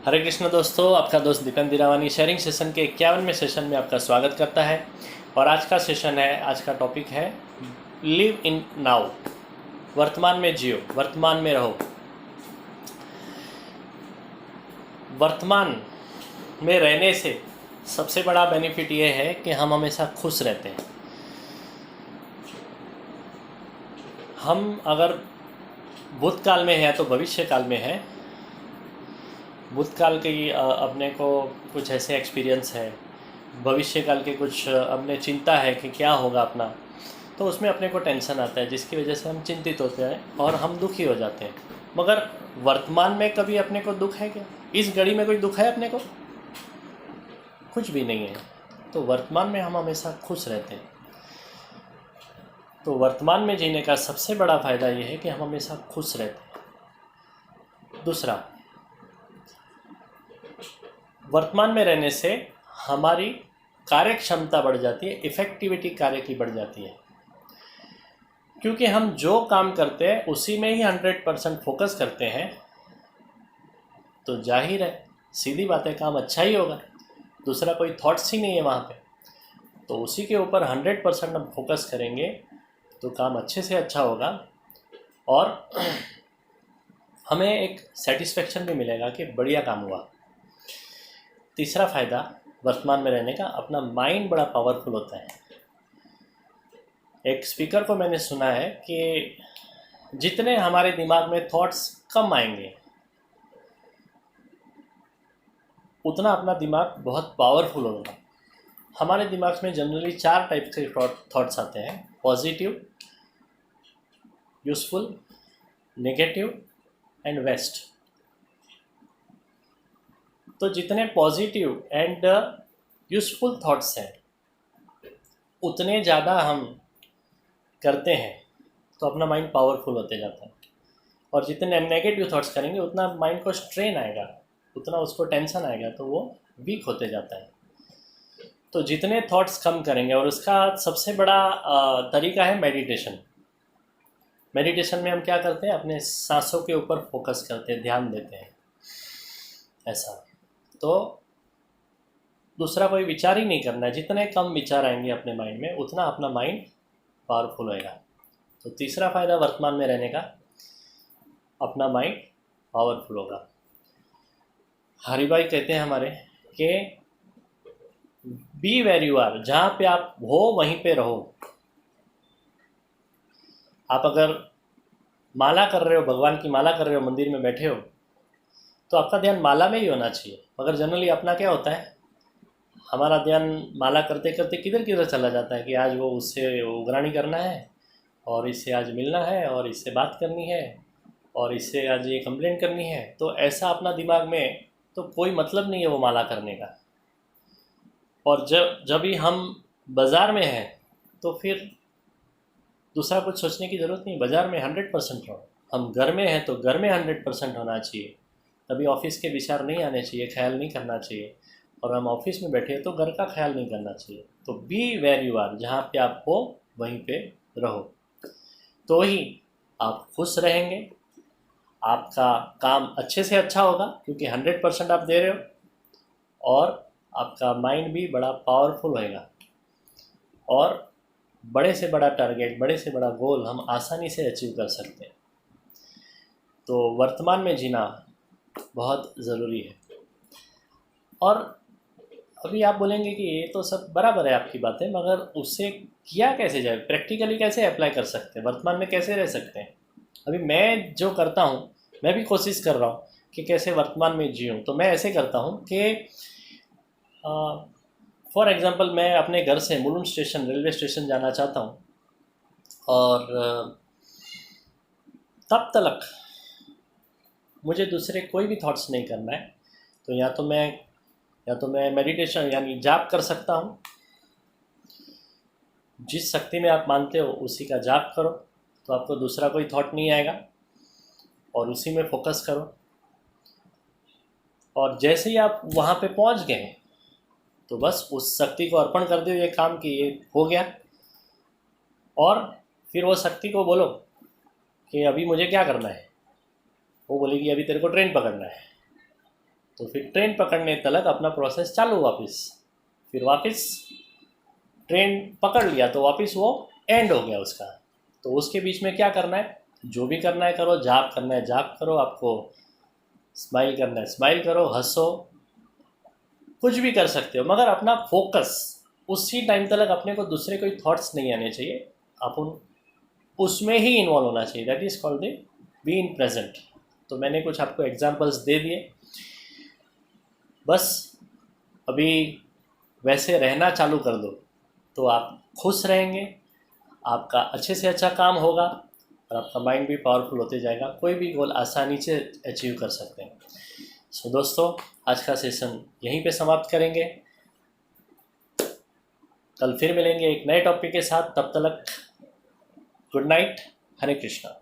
हरे कृष्ण दोस्तों, आपका दोस्त दीपन दिरावानी शेयरिंग सेशन के 51वें सेशन में आपका स्वागत करता है। और आज का सेशन है, आज का टॉपिक है लिव इन नाउ। वर्तमान में जियो, वर्तमान में रहो। वर्तमान में रहने से सबसे बड़ा बेनिफिट ये है कि हम हमेशा खुश रहते हैं। हम अगर भूतकाल में है तो भविष्य काल में है। भूतकाल की अपने को कुछ ऐसे एक्सपीरियंस है, भविष्य काल के कुछ अपने चिंता है कि क्या होगा अपना, तो उसमें अपने को टेंशन आता है जिसकी वजह से हम चिंतित होते हैं और हम दुखी हो जाते हैं। मगर वर्तमान में कभी अपने को दुख है क्या? इस घड़ी में कोई दुख है अपने को? कुछ भी नहीं है। तो वर्तमान में हम हमेशा खुश रहते हैं। तो वर्तमान में जीने का सबसे बड़ा फ़ायदा ये है कि हम हमेशा खुश रहते हैं। दूसरा, वर्तमान में रहने से हमारी कार्य क्षमता बढ़ जाती है, इफ़ेक्टिविटी कार्य की बढ़ जाती है, क्योंकि हम जो काम करते हैं उसी में ही 100% फोकस करते हैं। तो जाहिर है, सीधी बात है, काम अच्छा ही होगा। दूसरा कोई थॉट्स ही नहीं है वहाँ पे, तो उसी के ऊपर 100% हम फोकस करेंगे तो काम अच्छे से अच्छा होगा और हमें एक सेटिस्फेक्शन भी मिलेगा कि बढ़िया काम हुआ। तीसरा फ़ायदा वर्तमान में रहने का, अपना माइंड बड़ा पावरफुल होता है। एक स्पीकर को मैंने सुना है कि जितने हमारे दिमाग में थॉट्स कम आएंगे उतना अपना दिमाग बहुत पावरफुल होगा। हमारे दिमाग में जनरली 4 टाइप के थॉट्स आते हैं: positive, useful, negative and waste. तो जितने पॉजिटिव एंड यूज़फुल थॉट्स हैं उतने ज़्यादा हम करते हैं तो अपना माइंड पावरफुल होते जाता है। और जितने नेगेटिव थॉट्स करेंगे उतना माइंड को स्ट्रेन आएगा, उतना उसको टेंशन आएगा, तो वो वीक होते जाता है। तो जितने थॉट्स कम करेंगे, और उसका सबसे बड़ा तरीका है मेडिटेशन। मेडिटेशन में हम क्या करते हैं, अपने सांसों के ऊपर फोकस करते हैं, ध्यान देते हैं ऐसा। तो दूसरा कोई विचार ही नहीं करना है। जितने कम विचार आएंगे अपने माइंड में उतना अपना माइंड पावरफुल होएगा। तो तीसरा फ़ायदा वर्तमान में रहने का, अपना माइंड पावरफुल होगा। हरि भाई कहते हैं हमारे कि बी वेर यू आर, जहाँ पे आप हो वहीं पे रहो। आप अगर माला कर रहे हो, भगवान की माला कर रहे हो, मंदिर में बैठे हो, तो आपका ध्यान माला में ही होना चाहिए। मगर जनरली अपना क्या होता है, हमारा ध्यान माला करते करते किधर किधर चला जाता है कि आज वो उससे उगराणी करना है, और इससे आज मिलना है, और इससे बात करनी है, और इससे आज ये कंप्लेंट करनी है। तो ऐसा अपना दिमाग में तो कोई मतलब नहीं है वो माला करने का। और जब भी हम बाज़ार में हैं तो फिर दूसरा कुछ सोचने की ज़रूरत नहीं, बाज़ार में 100% रहो। हम घर में हैं तो घर में 100% होना चाहिए। कभी ऑफिस के विचार नहीं आने चाहिए, ख्याल नहीं करना चाहिए। और हम ऑफिस में बैठे हैं तो घर का ख्याल नहीं करना चाहिए। तो बी वेर यू आर, जहाँ पे आप हो वहीं पे रहो, तो ही आप खुश रहेंगे, आपका काम अच्छे से अच्छा होगा क्योंकि 100% आप दे रहे हो, और आपका माइंड भी बड़ा पावरफुल होएगा, और बड़े से बड़ा टारगेट, बड़े से बड़ा गोल हम आसानी से अचीव कर सकते हैं। तो वर्तमान में जीना बहुत ज़रूरी है। और अभी आप बोलेंगे कि ये तो सब बराबर है आपकी बातें, मगर उससे किया कैसे जाए, प्रैक्टिकली कैसे अप्लाई कर सकते हैं, वर्तमान में कैसे रह सकते हैं? अभी मैं जो करता हूँ, मैं भी कोशिश कर रहा हूँ कि कैसे वर्तमान में जीऊँ। तो मैं ऐसे करता हूँ कि फॉर एग्ज़ाम्पल, मैं अपने घर से मुलुंड स्टेशन, रेलवे स्टेशन जाना चाहता हूँ, और तब तक मुझे दूसरे कोई भी थॉट्स नहीं करना है। तो या तो मैं मेडिटेशन यानी जाप कर सकता हूँ। जिस शक्ति में आप मानते हो उसी का जाप करो, तो आपको दूसरा कोई थॉट नहीं आएगा, और उसी में फोकस करो। और जैसे ही आप वहाँ पे पहुँच गए तो बस उस शक्ति को अर्पण कर दो, ये काम कि ये हो गया। और फिर वो शक्ति को बोलो कि अभी मुझे क्या करना है। वो बोलेगी अभी तेरे को ट्रेन पकड़ना है। तो फिर ट्रेन पकड़ने तक अपना प्रोसेस चालू वापस, फिर वापस ट्रेन पकड़ लिया तो वापस वो एंड हो गया उसका। तो उसके बीच में क्या करना है, जो भी करना है करो, जाप करना है जाप करो, आपको स्माइल करना है स्माइल करो, हंसो, कुछ भी कर सकते हो, मगर अपना फोकस उसी टाइम तक अपने को दूसरे कोई थॉट्स नहीं आने चाहिए, अपन उसमें ही इन्वॉल्व होना चाहिए। That is called the be in present. तो मैंने कुछ आपको एग्जांपल्स दे दिए, बस अभी वैसे रहना चालू कर दो तो आप खुश रहेंगे, आपका अच्छे से अच्छा काम होगा और आपका माइंड भी पावरफुल होते जाएगा, कोई भी गोल आसानी से अचीव कर सकते हैं। सो दोस्तों, आज का सेशन यहीं पे समाप्त करेंगे, कल फिर मिलेंगे एक नए टॉपिक के साथ। तब तक गुड नाइट, हरे कृष्णा।